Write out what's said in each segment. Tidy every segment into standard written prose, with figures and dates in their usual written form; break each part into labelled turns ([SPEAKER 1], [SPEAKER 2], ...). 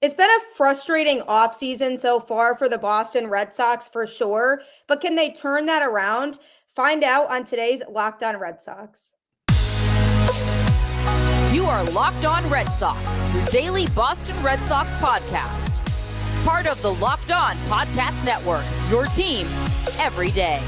[SPEAKER 1] It's been a frustrating offseason so far for the Boston Red Sox for sure, but can they turn that around? Find out on today's Locked On Red Sox.
[SPEAKER 2] You are Locked On Red Sox, your daily Boston Red Sox podcast. Part of the Locked On Podcast Network, your team every day.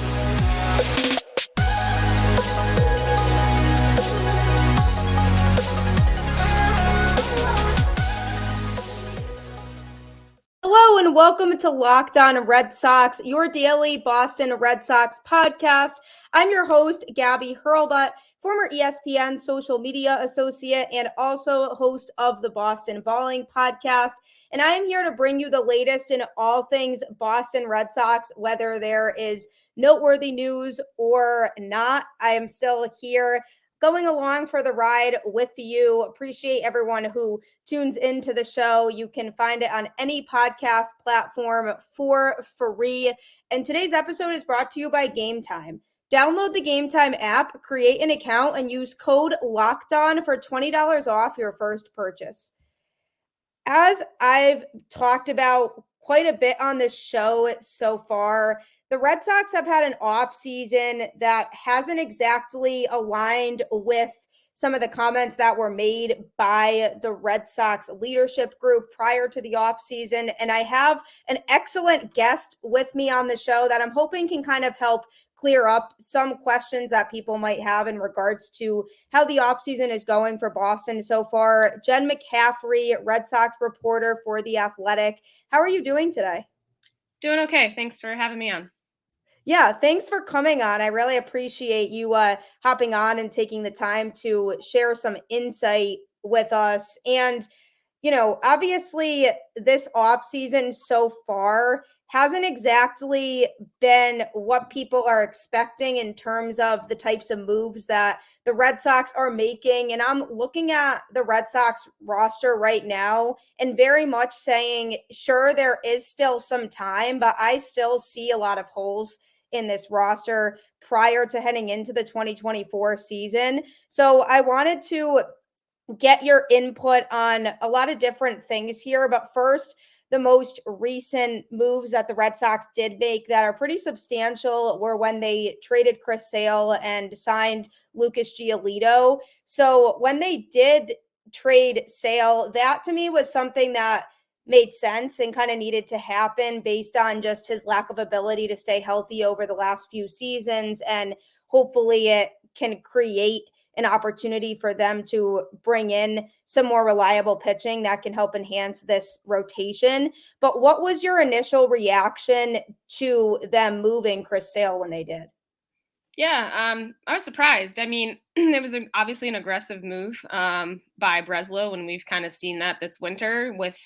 [SPEAKER 1] Hello and welcome to Locked On Red Sox, your daily Boston Red Sox podcast. I'm your host, Gabby Hurlbut, former ESPN social media associate and also host of the Boston Balling podcast. And I am here to bring you the latest in all things Boston Red Sox, whether there is noteworthy news or not. I am still here going along for the ride with you. Appreciate everyone who tunes into the show. You can find it on any podcast platform for free. And today's episode is brought to you by Gametime. Download the Gametime app, create an account, and use code LOCKEDON for $20 off your first purchase. As I've talked about quite a bit on this show so far, the Red Sox have had an offseason that hasn't exactly aligned with some of the comments that were made by the Red Sox leadership group prior to the offseason. And I have an excellent guest with me on the show that I'm hoping can kind of help clear up some questions that people might have in regards to how the offseason is going for Boston so far. Jen McCaffrey, Red Sox reporter for The Athletic. How are you doing today?
[SPEAKER 3] Doing okay. Thanks for having me on.
[SPEAKER 1] Yeah, thanks for coming on. I really appreciate you hopping on and taking the time to share some insight with us. And, you know, obviously this offseason so far hasn't exactly been what people are expecting in terms of the types of moves that the Red Sox are making. And I'm looking at the Red Sox roster right now and very much saying, sure, there is still some time, but I still see a lot of holes in this roster prior to heading into the 2024 season. So I wanted to get your input on a lot of different things here. But first, the most recent moves that the Red Sox did make that are pretty substantial were when they traded Chris Sale and signed Lucas Giolito. So when they did trade Sale, that to me was something that made sense and kind of needed to happen based on just his lack of ability to stay healthy over the last few seasons. And hopefully it can create an opportunity for them to bring in some more reliable pitching that can help enhance this rotation. But what was your initial reaction to them moving Chris Sale when they did?
[SPEAKER 3] Yeah, I was surprised. I mean, it was obviously an aggressive move by Breslow, and we've kind of seen that this winter with,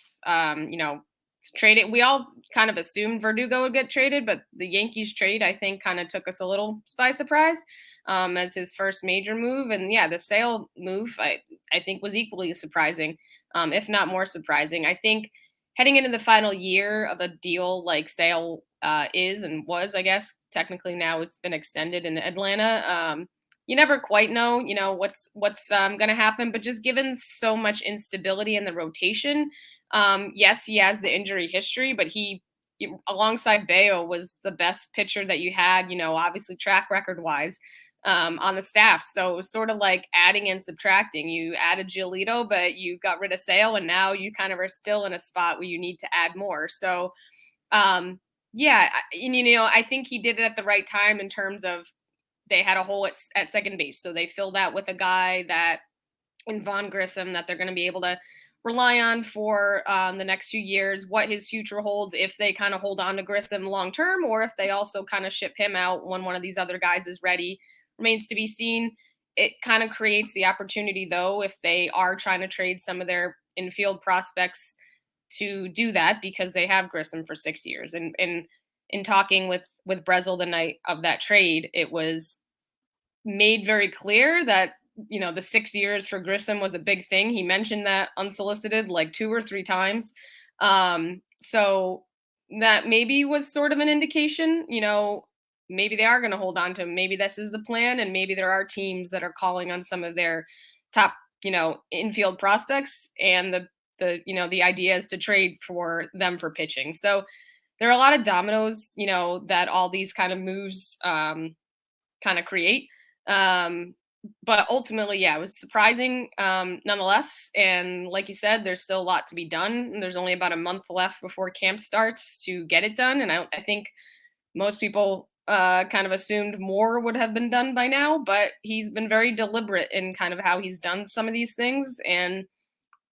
[SPEAKER 3] traded. We all kind of assumed Verdugo would get traded, but the Yankees trade, I think, kind of took us a little by surprise as his first major move. And yeah, the Sale move, I think, was equally surprising, if not more surprising. I think heading into the final year of a deal like Sale is and was, I guess, technically now it's been extended in Atlanta. You never quite know, what's going to happen. But just given so much instability in the rotation, yes, he has the injury history, but he, alongside Bayo, was the best pitcher that you had, obviously track record wise on the staff. So it was sort of like adding and subtracting. You added Giolito, but you got rid of Sale, and now you kind of are still in a spot where you need to add more. So, yeah, and, I think he did it at the right time in terms of they had a hole at second base. So they filled that with a guy in Vaughn Grissom that they're going to be able to rely on for the next few years. What his future holds, if they kind of hold on to Grissom long term, or if they also kind of ship him out when one of these other guys is ready, remains to be seen. It kind of creates the opportunity, though, if they are trying to trade some of their infield prospects, to do that because they have Grissom for 6 years. And in talking with Breslow the night of that trade, it was made very clear that, the 6 years for Grissom was a big thing. He mentioned that unsolicited like 2 or 3 times. So that maybe was sort of an indication, maybe they are going to hold on to him. Maybe this is the plan. And maybe there are teams that are calling on some of their top, infield prospects, and the the idea is to trade for them for pitching. So there are a lot of dominoes, that all these kind of moves kind of create. But ultimately, yeah, it was surprising nonetheless. And like you said, there's still a lot to be done. There's only about a month left before camp starts to get it done. And I think most people kind of assumed more would have been done by now, but he's been very deliberate in kind of how he's done some of these things. And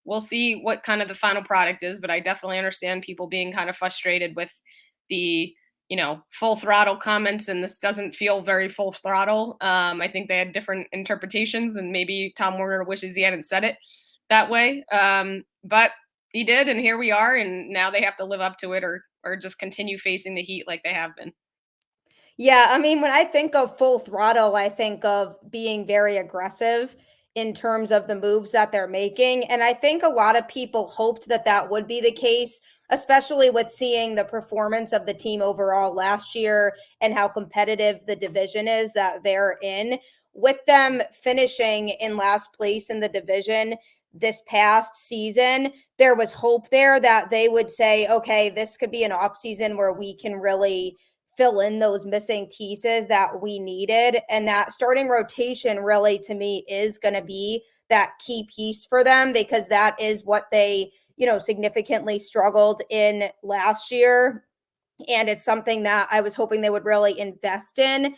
[SPEAKER 3] we'll see what kind of the final product is, but I definitely understand people being kind of frustrated with the full throttle comments, and this doesn't feel very full throttle. I think they had different interpretations, and maybe Tom Warner wishes he hadn't said it that way. But he did, and here we are, and now they have to live up to it, or just continue facing the heat like they have been.
[SPEAKER 1] Yeah, I mean, when I think of full throttle, I think of being very aggressive in terms of the moves that they're making. And I think a lot of people hoped that that would be the case, especially with seeing the performance of the team overall last year and how competitive the division is that they're in. With them finishing in last place in the division this past season, there was hope there that they would say, okay, this could be an offseason where we can really fill in those missing pieces that we needed. And that starting rotation really, to me, is going to be that key piece for them, because that is what they, significantly struggled in last year. And it's something that I was hoping they would really invest in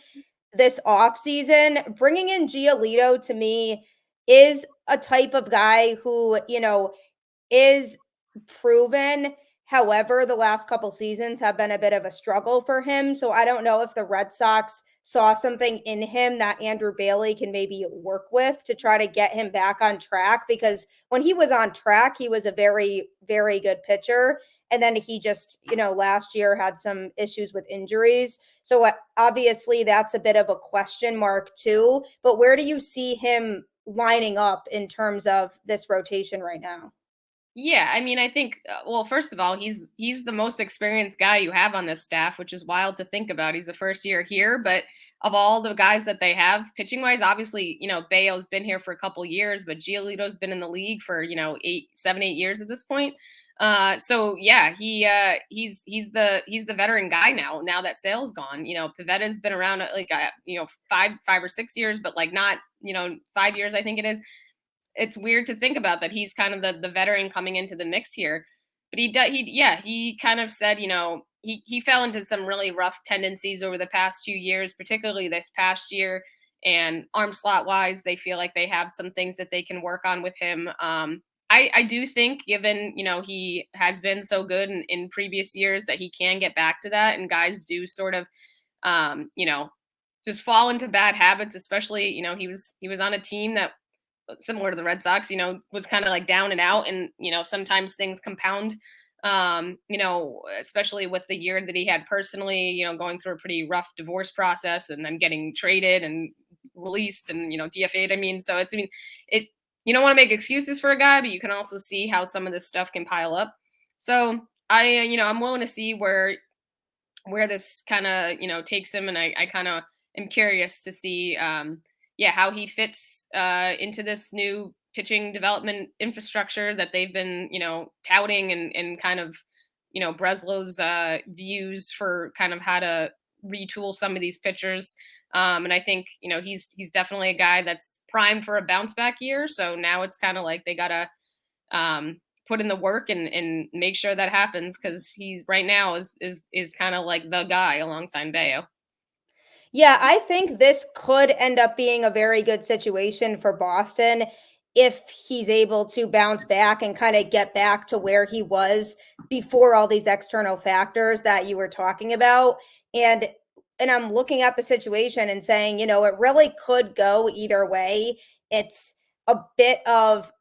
[SPEAKER 1] this offseason. Bringing in Giolito, to me, is a type of guy who, is proven. However, the last couple seasons have been a bit of a struggle for him. So I don't know if the Red Sox saw something in him that Andrew Bailey can maybe work with to try to get him back on track, because when he was on track, he was a very, very good pitcher. And then he just, last year had some issues with injuries. So obviously that's a bit of a question mark too. But where do you see him lining up in terms of this rotation right now?
[SPEAKER 3] Yeah, I mean, I think well, first of all, he's the most experienced guy you have on this staff, which is wild to think about. He's the first year here, but of all the guys that they have pitching wise, obviously, Bayo's been here for a couple years, but Giolito's been in the league for 8 years at this point. So yeah, he's the veteran guy now. Now that Sale's gone, Pavetta's been around 5 or 6 years, but like not 5 years, I think it is. It's weird to think about that he's kind of the veteran coming into the mix here. But he kind of said, he fell into some really rough tendencies over the past 2 years, particularly this past year. And arm slot wise, they feel like they have some things that they can work on with him. I do think, given, he has been so good in previous years, that he can get back to that. And guys do sort of, just fall into bad habits, especially, he was on a team that, similar to the Red Sox, was kind of like down and out, and sometimes things compound, especially with the year that he had personally, going through a pretty rough divorce process and then getting traded and released and DFA'd. You don't want to make excuses for a guy, but you can also see how some of this stuff can pile up. So I'm willing to see where this kind of takes him, and I kind of am curious to see how he fits into this new pitching development infrastructure that they've been, touting, and kind of, Breslow's views for kind of how to retool some of these pitchers. And I think, he's definitely a guy that's primed for a bounce back year. So now it's kind of like they got to put in the work and make sure that happens, because he's right now is kind of like the guy alongside Bayo.
[SPEAKER 1] Yeah, I think this could end up being a very good situation for Boston if he's able to bounce back and kind of get back to where he was before all these external factors that you were talking about. And I'm looking at the situation and saying, it really could go either way. It's a bit of,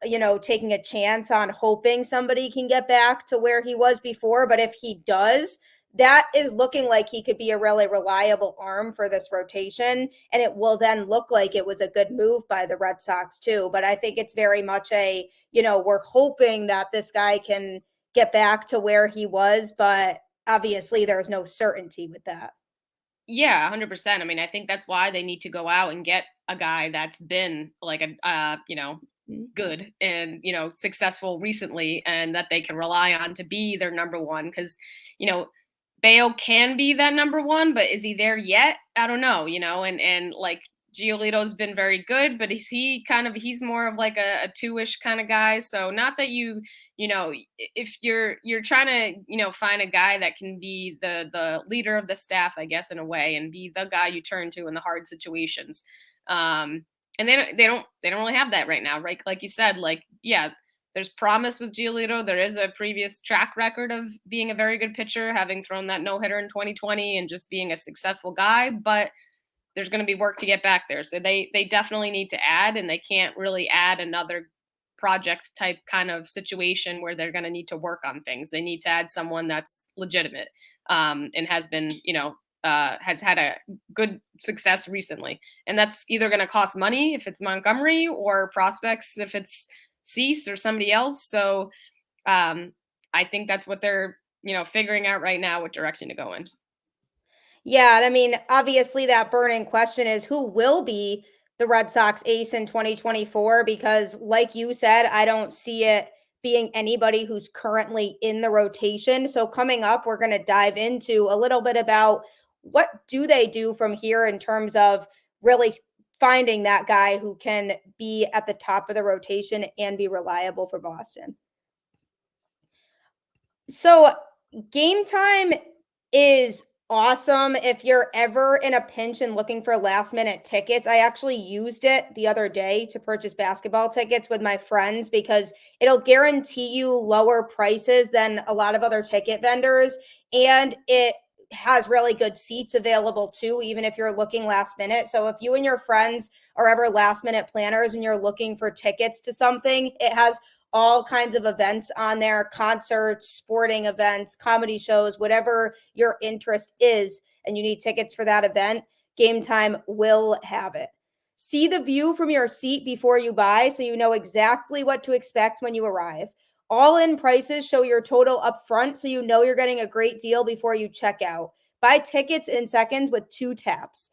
[SPEAKER 1] taking a chance on hoping somebody can get back to where he was before, but if he does, that is looking like he could be a really reliable arm for this rotation. And it will then look like it was a good move by the Red Sox too. But I think it's very much we're hoping that this guy can get back to where he was, but obviously there's no certainty with that.
[SPEAKER 3] Yeah, 100%. I mean, I think that's why they need to go out and get a guy that's been like good and, successful recently, and that they can rely on to be their number one. Because, Bayo can be that number one, but is he there yet? I don't know, and like Giolito's been very good, but he's more of like a two-ish kind of guy. So not that if you're trying to, find a guy that can be the leader of the staff, I guess, in a way, and be the guy you turn to in the hard situations. And they don't really have that right now, right? Like you said, there's promise with Giolito. There is a previous track record of being a very good pitcher, having thrown that no-hitter in 2020 and just being a successful guy, but there's going to be work to get back there. So they definitely need to add, and they can't really add another project type kind of situation where they're going to need to work on things. They need to add someone that's legitimate, and has been, has had a good success recently. And that's either going to cost money if it's Montgomery, or prospects if it's Cease or somebody else. So I think that's what they're, figuring out right now, what direction to go in.
[SPEAKER 1] Yeah, and I mean, obviously that burning question is who will be the Red Sox ace in 2024, because like you said, I don't see it being anybody who's currently in the rotation. So coming up, we're going to dive into a little bit about what do they do from here in terms of really finding that guy who can be at the top of the rotation and be reliable for Boston. So Gametime is awesome if you're ever in a pinch and looking for last minute tickets. I actually used it the other day to purchase basketball tickets with my friends because it'll guarantee you lower prices than a lot of other ticket vendors, and it has really good seats available too, even if you're looking last minute. So if you and your friends are ever last minute planners and you're looking for tickets to something, it has all kinds of events on there, concerts, sporting events, comedy shows, whatever your interest is, and you need tickets for that event, Gametime will have it. See the view from your seat before you buy so you know exactly what to expect when you arrive. All-in prices show your total up front so you know you're getting a great deal before you check out. Buy tickets in seconds with 2 taps.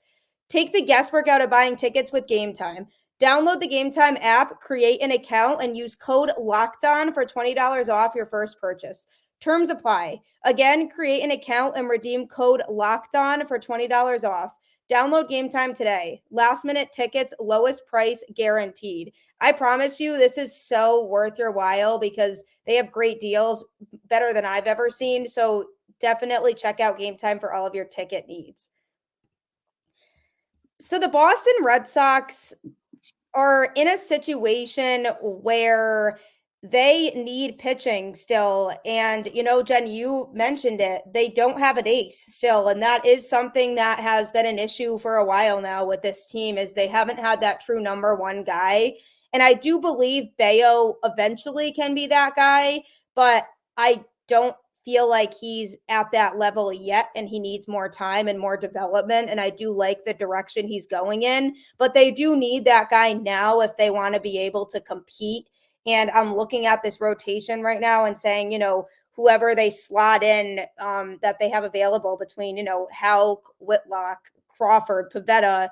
[SPEAKER 1] Take the guesswork out of buying tickets with Gametime. Download the Gametime app, create an account, and use code LOCKEDON for $20 off your first purchase. Terms apply. Again, create an account and redeem code LOCKEDON for $20 off. Download Gametime today. Last minute tickets, lowest price guaranteed. I promise you, this is so worth your while because they have great deals, better than I've ever seen. So definitely check out Gametime for all of your ticket needs. So the Boston Red Sox are in a situation where they need pitching still. And, Jen, you mentioned it. They don't have an ace still. And that is something that has been an issue for a while now with this team, is they haven't had that true number one guy. And I do believe Bayo eventually can be that guy, but I don't feel like he's at that level yet, and he needs more time and more development. And I do like the direction he's going in, but they do need that guy now if they want to be able to compete. And I'm looking at this rotation right now and saying, whoever they slot in that they have available between, Houck, Whitlock, Crawford, Pivetta,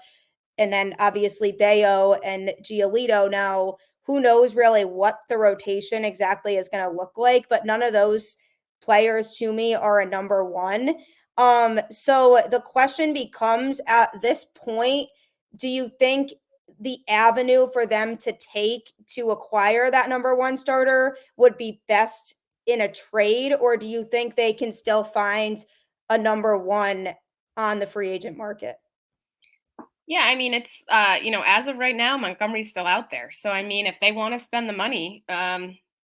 [SPEAKER 1] and then obviously Bayo and Giolito. Now, who knows really what the rotation exactly is going to look like, but none of those players to me are a number one. So the question becomes, at this point, do you think the avenue for them to take to acquire that number one starter would be best in a trade, or do you think they can still find a number one on the free agent market?
[SPEAKER 3] Yeah, I mean, it's as of right now, Montgomery's still out there. So I mean, if they want to spend the money,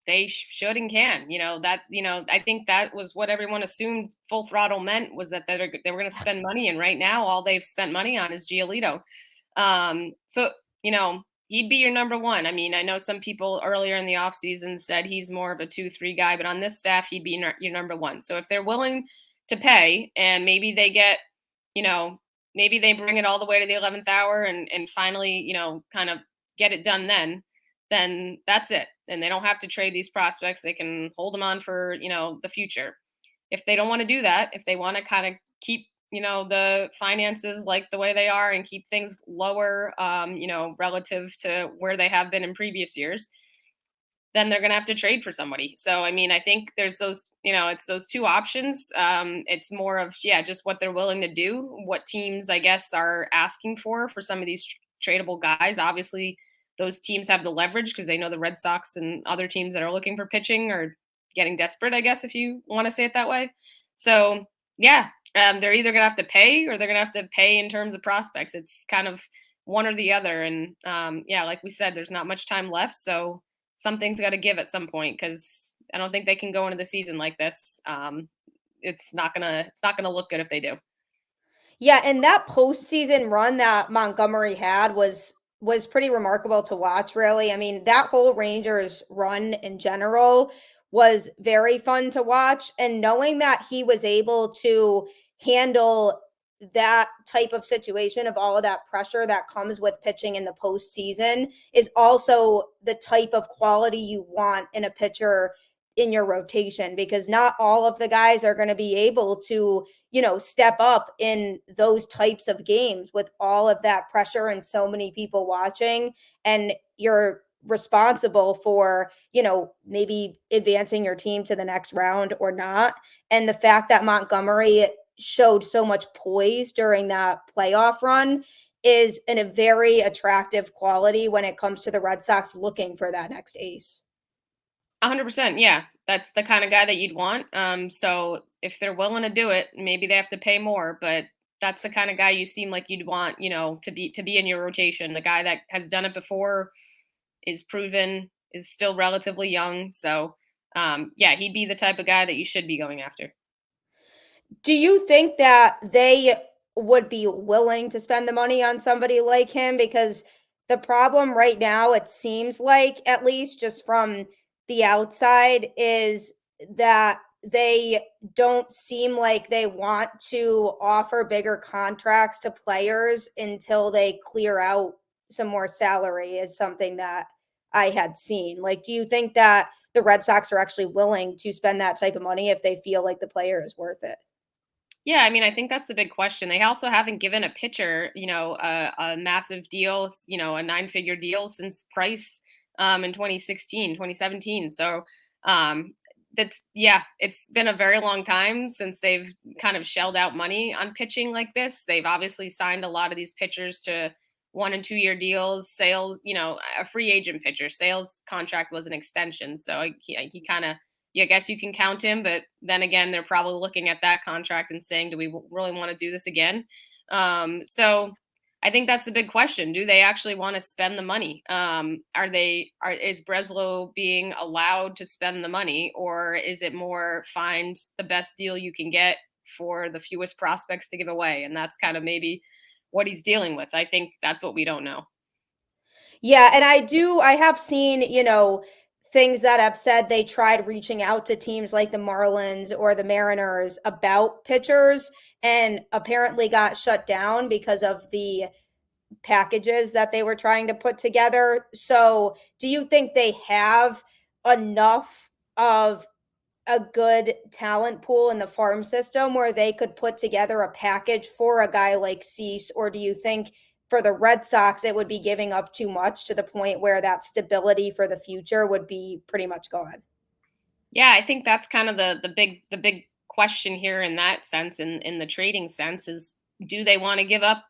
[SPEAKER 3] they should and can. I think that was what everyone assumed full throttle meant, was that they were going to spend money, and right now all they've spent money on is Giolito. So he'd be your number one. I mean, I know some people earlier in the offseason said he's more of a 2-3 guy, but on this staff, he'd be your number one. So if they're willing to pay, and maybe they get, maybe they bring it all the way to the 11th hour and finally, kind of get it done then that's it. And they don't have to trade these prospects. They can hold them on for, the future. If they don't want to do that, if they want to kind of keep the finances like the way they are and keep things lower, relative to where they have been in previous years, then they're going to have to trade for somebody. So, I mean, I think there's those, it's those two options. It's more of, just what they're willing to do, what teams, I guess, are asking for some of these tradable guys. Obviously, those teams have the leverage because they know the Red Sox and other teams that are looking for pitching are getting desperate, I guess, if you want to say it that way. So, they're either going to have to pay or they're going to have to pay in terms of prospects. It's kind of one or the other. And like we said, there's not much time left. So something's got to give at some point because I don't think they can go into the season like this. It's not gonna look good if they do.
[SPEAKER 1] Yeah, and that postseason run that Montgomery had was pretty remarkable to watch, really. I mean, that whole Rangers run in general was very fun to watch. And knowing that he was able to handle that type of situation of all of that pressure that comes with pitching in the postseason is also the type of quality you want in a pitcher in your rotation, because not all of the guys are going to be able to step up in those types of games with all of that pressure and so many people watching. And you're responsible for, maybe advancing your team to the next round or not. And the fact that Montgomery showed so much poise during that playoff run is a very attractive quality when it comes to the Red Sox looking for that next ace.
[SPEAKER 3] 100%. Yeah, that's the kind of guy that you'd want. So if they're willing to do it, maybe they have to pay more, but that's the kind of guy you seem like you'd want, to be in your rotation. The guy that has done it before, is proven, is still relatively young. So he'd be the type of guy that you should be going after.
[SPEAKER 1] Do you think that they would be willing to spend the money on somebody like him? Because the problem right now, it seems like, at least just from the outside, is that they don't seem like they want to offer bigger contracts to players until they clear out some more salary, is something that I had seen. Like, do you think that the Red Sox are actually willing to spend that type of money if they feel like the player is worth it?
[SPEAKER 3] Yeah, I mean, I think that's the big question. They also haven't given a pitcher, a massive deal, a 9-figure deal since Price in 2016, 2017. So it's been a very long time since they've kind of shelled out money on pitching like this. They've obviously signed a lot of these pitchers to 1 and 2 year deals. Sales, a free agent pitcher, Sales contract was an extension. So he kind of, I guess you can count him, but then again, they're probably looking at that contract and saying, do we really want to do this again? So I think that's the big question. Do they actually want to spend the money? Is Breslow being allowed to spend the money, or is it more find the best deal you can get for the fewest prospects to give away? And that's kind of maybe what he's dealing with. I think that's what we don't know.
[SPEAKER 1] Yeah, and I have seen, things that have said they tried reaching out to teams like the Marlins or the Mariners about pitchers and apparently got shut down because of the packages that they were trying to put together. So, do you think they have enough of a good talent pool in the farm system where they could put together a package for a guy like Cease? Or do you think for the Red Sox, it would be giving up too much to the point where that stability for the future would be pretty much gone?
[SPEAKER 3] Yeah, I think that's kind of the big question here in that sense, in the trading sense, is do they want to give up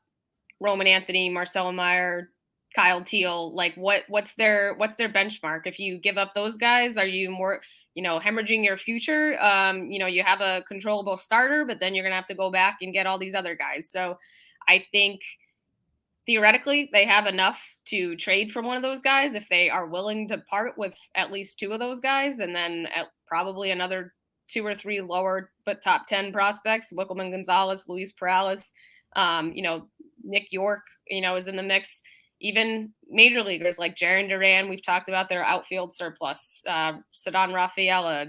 [SPEAKER 3] Roman Anthony, Marcelo Meyer, Kyle Teal? Like what's their benchmark? If you give up those guys, are you more, hemorrhaging your future? You have a controllable starter, but then you're going to have to go back and get all these other guys. So I think theoretically they have enough to trade for one of those guys if they are willing to part with at least 2 of those guys, and then probably another 2 or 3 lower but top 10 prospects, Wickelman, Gonzalez, Luis Perales, Nick York, is in the mix. Even major leaguers like Jarren Duran, we've talked about their outfield surplus, Ceddanne Rafaela,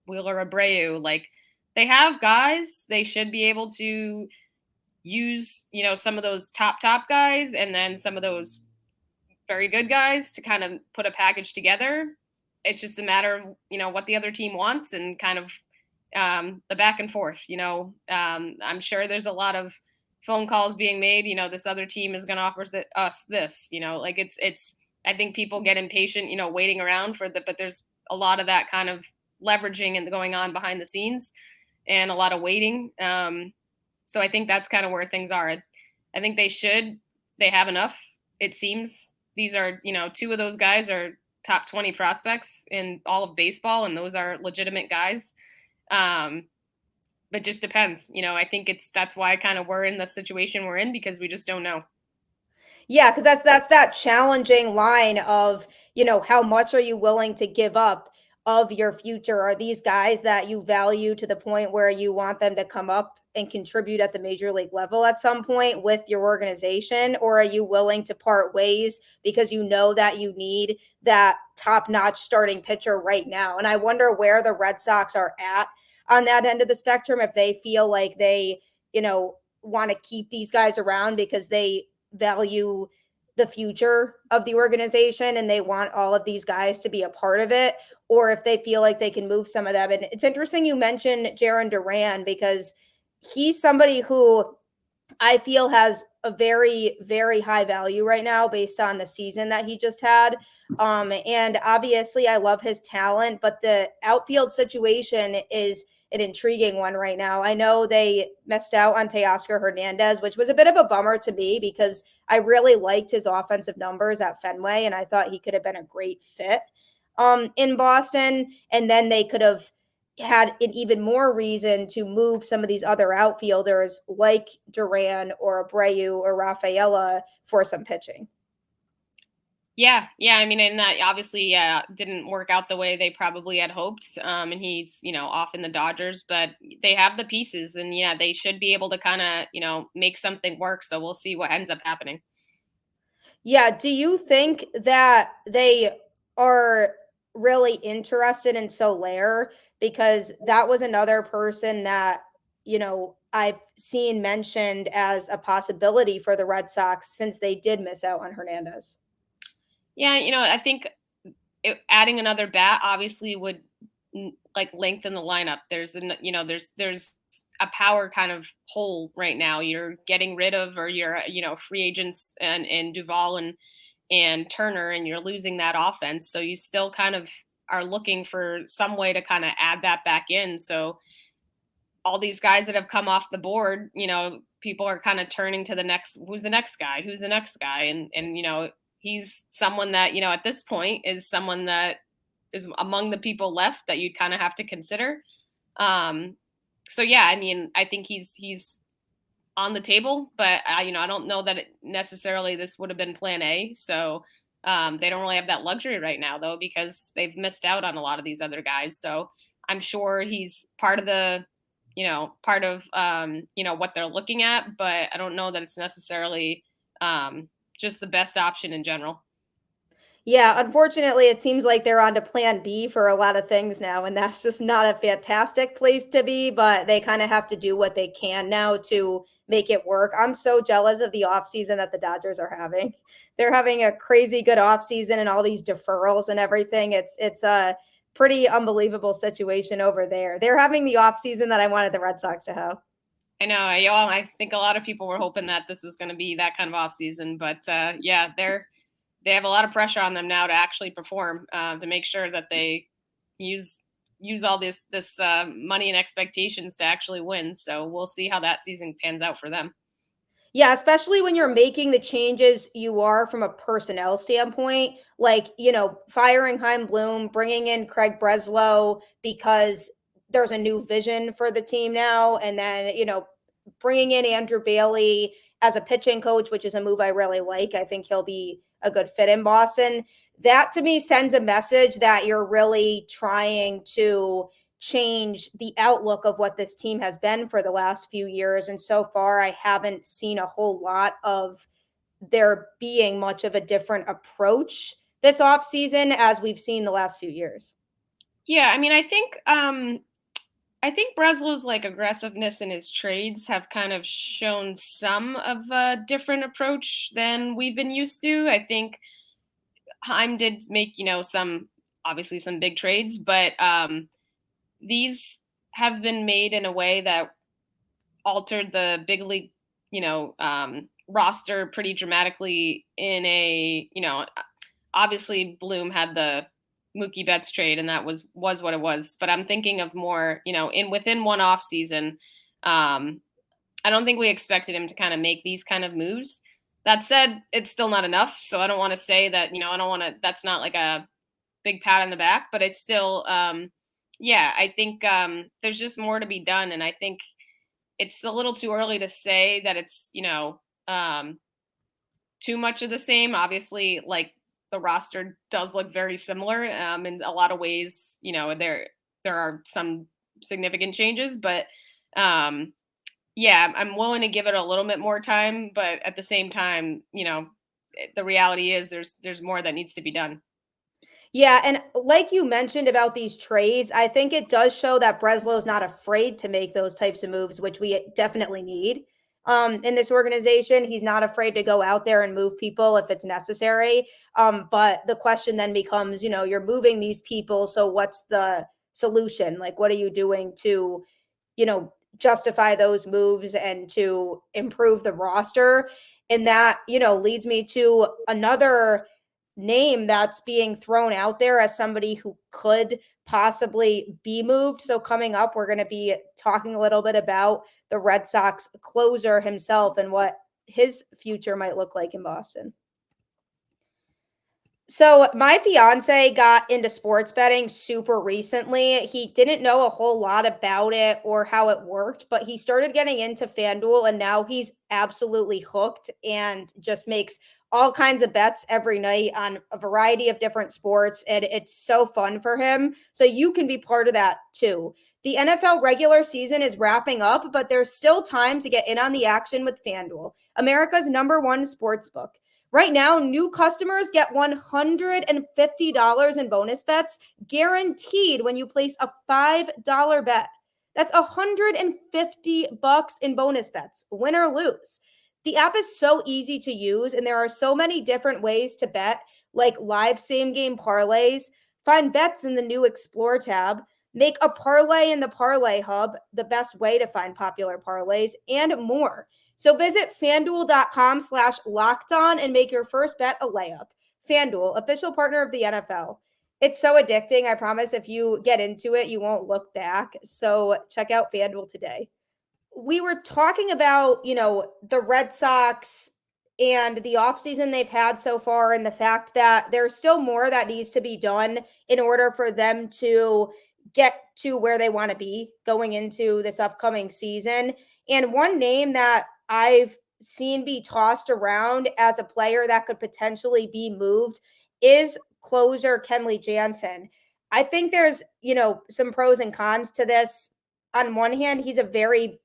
[SPEAKER 3] Wheeler Abreu. Like, they have guys. They should be able to use, some of those top guys and then some of those very good guys to kind of put a package together. It's just a matter of, what the other team wants and kind of the back and forth. I'm sure there's a lot of phone calls being made. This other team is going to offer us this. Like it's. I think people get impatient. Waiting around but there's a lot of that kind of leveraging and going on behind the scenes, and a lot of waiting. So I think that's kind of where things are. I think they have enough. It seems these are, two of those guys are top 20 prospects in all of baseball, and those are legitimate guys. But just depends. I think that's why kind of we're in the situation we're in, because we just don't know.
[SPEAKER 1] Yeah, because that's that challenging line of, how much are you willing to give up of your future? Are these guys that you value to the point where you want them to come up and contribute at the major league level at some point with your organization? Or are you willing to part ways because you know that you need that top-notch starting pitcher right now? And I wonder where the Red Sox are at on that end of the spectrum, if they feel like they, want to keep these guys around because they value the future of the organization and they want all of these guys to be a part of it, or if they feel like they can move some of them. And it's interesting you mentioned Jarren Duran, because he's somebody who I feel has a very, very high value right now based on the season that he just had. And obviously I love his talent, but the outfield situation is an intriguing one right now. I know they missed out on Teoscar Hernandez, which was a bit of a bummer to me because I really liked his offensive numbers at Fenway, and I thought he could have been a great fit in Boston. And then they could have had an even more reason to move some of these other outfielders like Duran or Abreu or Rafaela for some pitching.
[SPEAKER 3] Yeah. I mean, and that obviously didn't work out the way they probably had hoped. And he's, off in the Dodgers, but they have the pieces, and they should be able to kind of, make something work. So we'll see what ends up happening.
[SPEAKER 1] Yeah. Do you think that they are really interested in Soler? Because that was another person that, I've seen mentioned as a possibility for the Red Sox since they did miss out on Hernandez.
[SPEAKER 3] Yeah, I think adding another bat obviously would lengthen the lineup. There's a power kind of hole right now. You're getting rid of, or you're free agents and Duvall and Turner, and you're losing that offense. So you still kind of are looking for some way to kind of add that back in. So all these guys that have come off the board, people are kind of turning to who's the next guy, and he's someone that, at this point is someone that is among the people left that you'd kind of have to consider. So yeah, I mean, I think he's on the table, but I don't know that necessarily this would have been plan A. So they don't really have that luxury right now though, because they've missed out on a lot of these other guys. So I'm sure he's part of what they're looking at, but I don't know that it's necessarily just the best option in general.
[SPEAKER 1] Yeah, unfortunately, it seems like they're on to plan B for a lot of things now, and that's just not a fantastic place to be, but they kind of have to do what they can now to make it work. I'm so jealous of the offseason that the Dodgers are having. They're having a crazy good offseason and all these deferrals and everything. It's a pretty unbelievable situation over there. They're having the offseason that I wanted the Red Sox to have.
[SPEAKER 3] I know. I think a lot of people were hoping that this was going to be that kind of offseason, but yeah, they have a lot of pressure on them now to actually perform, to make sure that they use all this money and expectations to actually win. So we'll see how that season pans out for them.
[SPEAKER 1] Yeah, especially when you're making the changes you are from a personnel standpoint, like, firing Heim Bloom, bringing in Craig Breslow because there's a new vision for the team now, and then, bringing in Andrew Bailey as a pitching coach, which is a move I really like. I think he'll be a good fit in Boston. That to me sends a message that you're really trying to change the outlook of what this team has been for the last few years. And so far, I haven't seen a whole lot of there being much of a different approach this offseason as we've seen the last few years.
[SPEAKER 3] Yeah, I mean, I think Breslow's aggressiveness in his trades have kind of shown some of a different approach than we've been used to. I think Heim did make, obviously some big trades, but these have been made in a way that altered the big league, roster pretty dramatically in a, obviously Bloom had the Mookie Betts trade and that was what it was. But I'm thinking of more, within one off season. I don't think we expected him to kind of make these kind of moves. That said, it's still not enough. So I don't want to say that, I don't want to, that's not like a big pat on the back, but it's still, I think there's just more to be done. And I think it's a little too early to say that it's, too much of the same. Obviously, like the roster does look very similar in a lot of ways. There are some significant changes, but I'm willing to give it a little bit more time. But at the same time, the reality is there's more that needs to be done.
[SPEAKER 1] Yeah, and like you mentioned about these trades, I think it does show that Breslow's not afraid to make those types of moves, which we definitely need in this organization. He's not afraid to go out there and move people if it's necessary. But the question then becomes, you're moving these people, so what's the solution? Like, what are you doing to, justify those moves and to improve the roster? And that, leads me to another name that's being thrown out there as somebody who could possibly be moved. So coming up, we're going to be talking a little bit about the Red Sox closer himself and what his future might look like in Boston. So my fiance got into sports betting super recently. He didn't know a whole lot about it or how it worked, but he started getting into FanDuel and now he's absolutely hooked and just makes all kinds of bets every night on a variety of different sports. And it's so fun for him. So you can be part of that too. The NFL regular season is wrapping up, but there's still time to get in on the action with FanDuel, America's #1 sports book. Right now, new customers get $150 in bonus bets guaranteed when you place a $5 bet. That's $150 in bonus bets, win or lose. The app is so easy to use, and there are so many different ways to bet, like live same-game parlays. Find bets in the new Explore tab. Make a parlay in the Parlay Hub, the best way to find popular parlays, and more. So visit FanDuel.com/lockedon and make your first bet a layup. FanDuel, official partner of the NFL. It's so addicting. I promise if you get into it, you won't look back. So check out FanDuel today. We were talking about, the Red Sox and the offseason they've had so far and the fact that there's still more that needs to be done in order for them to get to where they want to be going into this upcoming season. And one name that I've seen be tossed around as a player that could potentially be moved is closer Kenley Jansen. I think there's, some pros and cons to this. On one hand, he's a very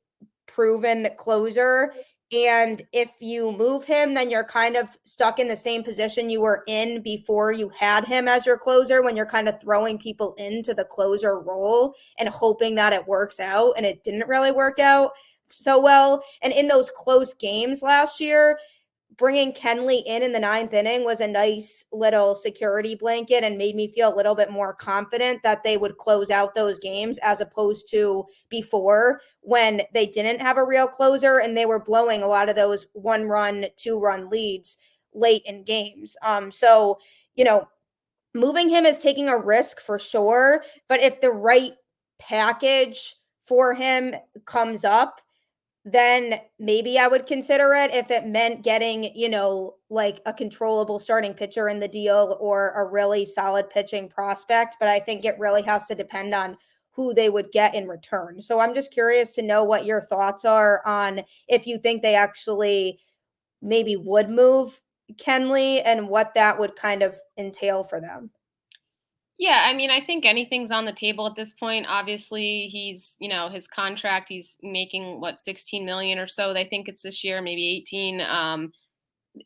[SPEAKER 1] proven closer. And if you move him, then you're kind of stuck in the same position you were in before you had him as your closer, when you're kind of throwing people into the closer role and hoping that it works out. And it didn't really work out so well. And in those close games last year, bringing Kenley in the 9th inning was a nice little security blanket and made me feel a little bit more confident that they would close out those games, as opposed to before when they didn't have a real closer and they were blowing a lot of those 1-run, 2-run leads late in games. So, moving him is taking a risk for sure, but if the right package for him comes up, then maybe I would consider it, if it meant getting, like a controllable starting pitcher in the deal or a really solid pitching prospect. But I think it really has to depend on who they would get in return. So I'm just curious to know what your thoughts are on if you think they actually maybe would move Kenley and what that would kind of entail for them.
[SPEAKER 3] Yeah, I mean, I think anything's on the table at this point. Obviously, he's, his contract, he's making 16 million or so. They think it's this year, maybe 18.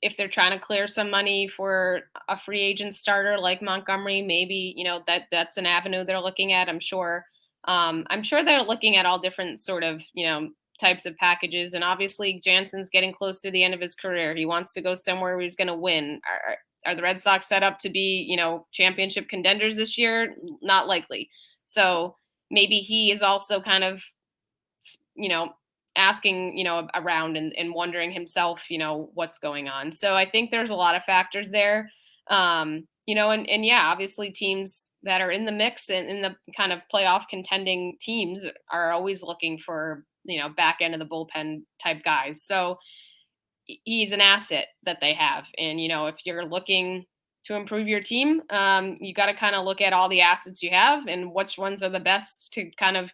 [SPEAKER 3] If they're trying to clear some money for a free agent starter like Montgomery, maybe, that's an avenue they're looking at, I'm sure. I'm sure they're looking at all different sort of, types of packages. And obviously, Jansen's getting close to the end of his career. He wants to go somewhere where he's going to win. Are the Red Sox set up to be, championship contenders this year? Not likely. So maybe he is also kind of, asking, around and wondering himself, what's going on. So I think there's a lot of factors there. And yeah, obviously teams that are in the mix and in the kind of playoff contending teams are always looking for, back end of the bullpen type guys. So he's an asset that they have. And, if you're looking to improve your team, you got to kind of look at all the assets you have and which ones are the best to kind of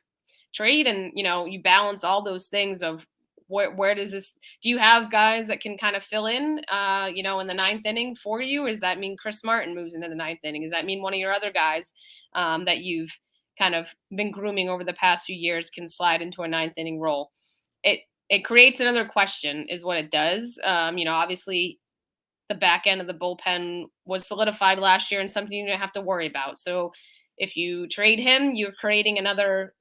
[SPEAKER 3] trade. And, you balance all those things of where does this, do you have guys that can kind of fill in, in the ninth inning for you? Or does that mean Chris Martin moves into the ninth inning? Does that mean one of your other guys that you've kind of been grooming over the past few years can slide into a ninth inning role? It creates another question is what it does. Obviously the back end of the bullpen was solidified last year and something you don't have to worry about. So if you trade him, you're creating another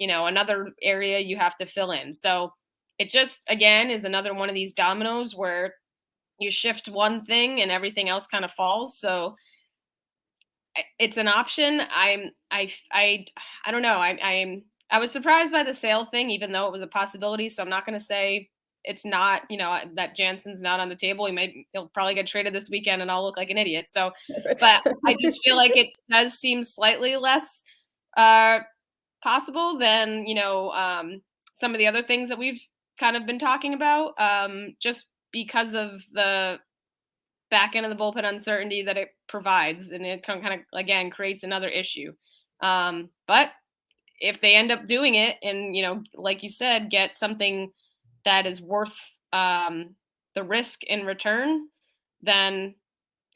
[SPEAKER 3] area you have to fill in. So it just, again, is another one of these dominoes where you shift one thing and everything else kind of falls. So it's an option. I don't know. I was surprised by the Sale thing, even though it was a possibility. So I'm not going to say it's not, that Jansen's not on the table. He'll probably get traded this weekend and I'll look like an idiot. So, but I just feel like it does seem slightly less possible than, some of the other things that we've kind of been talking about, just because of the back end of the bullpen uncertainty that it provides. And it kind of, again, creates another issue. But if they end up doing it and, like you said, get something that is worth the risk in return, then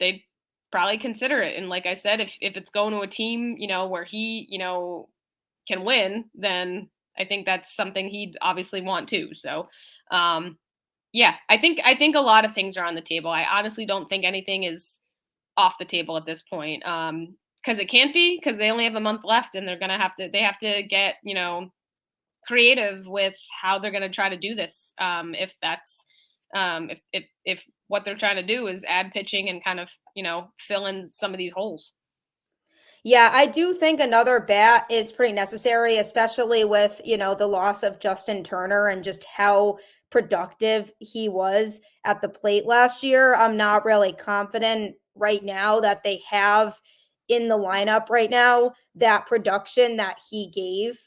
[SPEAKER 3] they'd probably consider it. And like I said, if it's going to a team, where he, can win, then I think that's something he'd obviously want too. So, yeah, I think a lot of things are on the table. I honestly don't think anything is off the table at this point. Because it can't be, because they only have a month left and they have to get, creative with how they're going to try to do this. If that's, if what they're trying to do is add pitching and kind of, fill in some of these holes.
[SPEAKER 1] Yeah, I do think another bat is pretty necessary, especially with, the loss of Justin Turner and just how productive he was at the plate last year. I'm not really confident right now that they have in the lineup right now that production that he gave.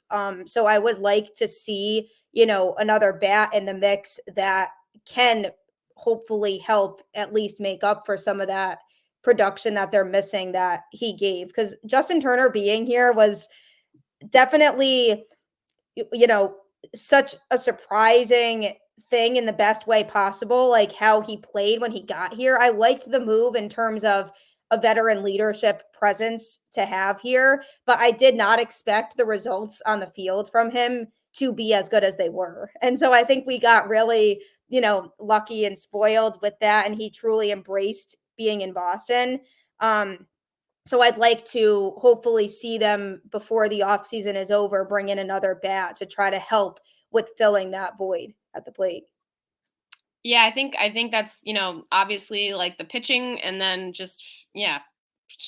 [SPEAKER 1] So I would like to see, another bat in the mix that can hopefully help at least make up for some of that production that they're missing that he gave, because Justin Turner being here was definitely, such a surprising thing in the best way possible, like how he played when he got here. I liked the move in terms of a veteran leadership presence to have here, but I did not expect the results on the field from him to be as good as they were. And so I think we got really, lucky and spoiled with that. And he truly embraced being in Boston. So I'd like to hopefully see them before the offseason is over, bring in another bat to try to help with filling that void at the plate.
[SPEAKER 3] Yeah, I think that's, obviously like the pitching and then just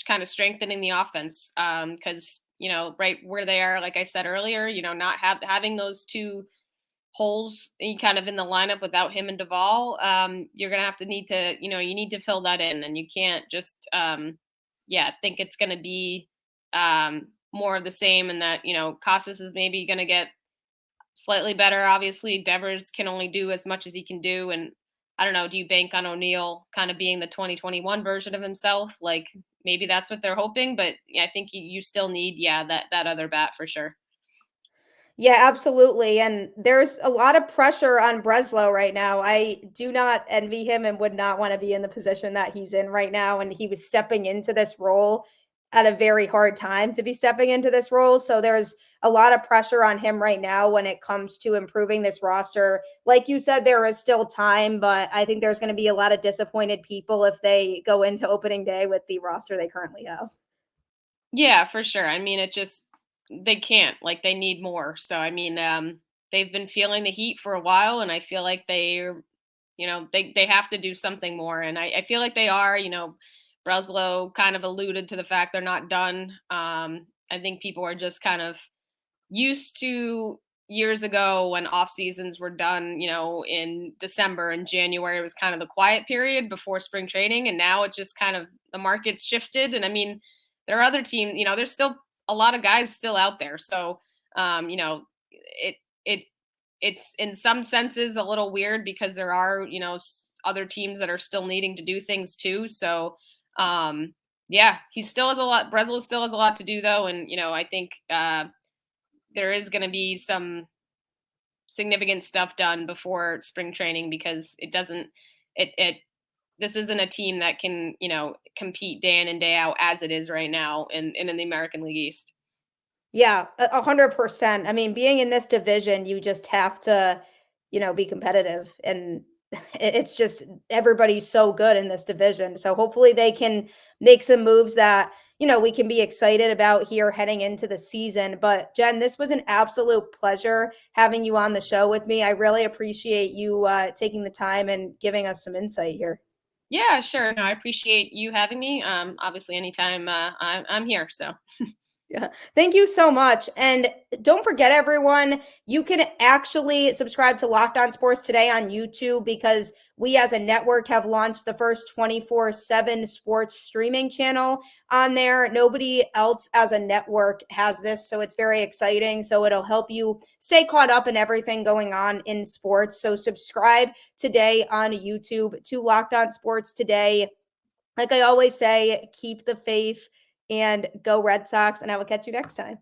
[SPEAKER 3] kind of strengthening the offense. Because, right where they are, like I said earlier, not having those two holes kind of in the lineup without him and Duvall, you're going to have to need to, you need to fill that in, and you can't just, think it's going to be more of the same, and that, Casas is maybe going to get slightly better. Obviously, Devers can only do as much as he can do. And I don't know, do you bank on O'Neill kind of being the 2021 version of himself? Like maybe that's what they're hoping, but I think you still need, that other bat for sure.
[SPEAKER 1] Yeah, absolutely. And there's a lot of pressure on Breslow right now. I do not envy him and would not want to be in the position that he's in right now. And he was stepping into this role at a very hard time to be stepping into this role. So there's a lot of pressure on him right now when it comes to improving this roster. Like you said, there is still time, but I think there's going to be a lot of disappointed people if they go into opening day with the roster they currently have.
[SPEAKER 3] Yeah, for sure. I mean, they can't, like they need more. So, I mean, they've been feeling the heat for a while, and I feel like they're, they have to do something more. And I feel like they are, Breslow kind of alluded to the fact they're not done. I think people are just kind of used to years ago when off seasons were done, in December and January was kind of the quiet period before spring training. And now it's just kind of the market's shifted. And I mean, there are other teams, there's still a lot of guys still out there. So, it, it, it's in some senses a little weird because there are, other teams that are still needing to do things too. So, yeah, he still has a lot. Breslow still has a lot to do though. And, I think, there is going to be some significant stuff done before spring training because this isn't a team that can, compete day in and day out as it is right now in the American League East.
[SPEAKER 1] Yeah, 100%. I mean, being in this division, you just have to, be competitive. And it's just everybody's so good in this division. So hopefully they can make some moves that, we can be excited about here heading into the season. But Jen, this was an absolute pleasure having you on the show with me. I really appreciate you taking the time and giving us some insight here.
[SPEAKER 3] Yeah, sure. No, I appreciate you having me. Obviously, anytime I'm here. So.
[SPEAKER 1] Yeah. Thank you so much. And don't forget, everyone, you can actually subscribe to Locked On Sports Today on YouTube because we as a network have launched the first 24/7 sports streaming channel on there. Nobody else as a network has this, so it's very exciting. So it'll help you stay caught up in everything going on in sports. So subscribe today on YouTube to Locked On Sports Today. Like I always say, keep the faith and go Red Sox, and I will catch you next time.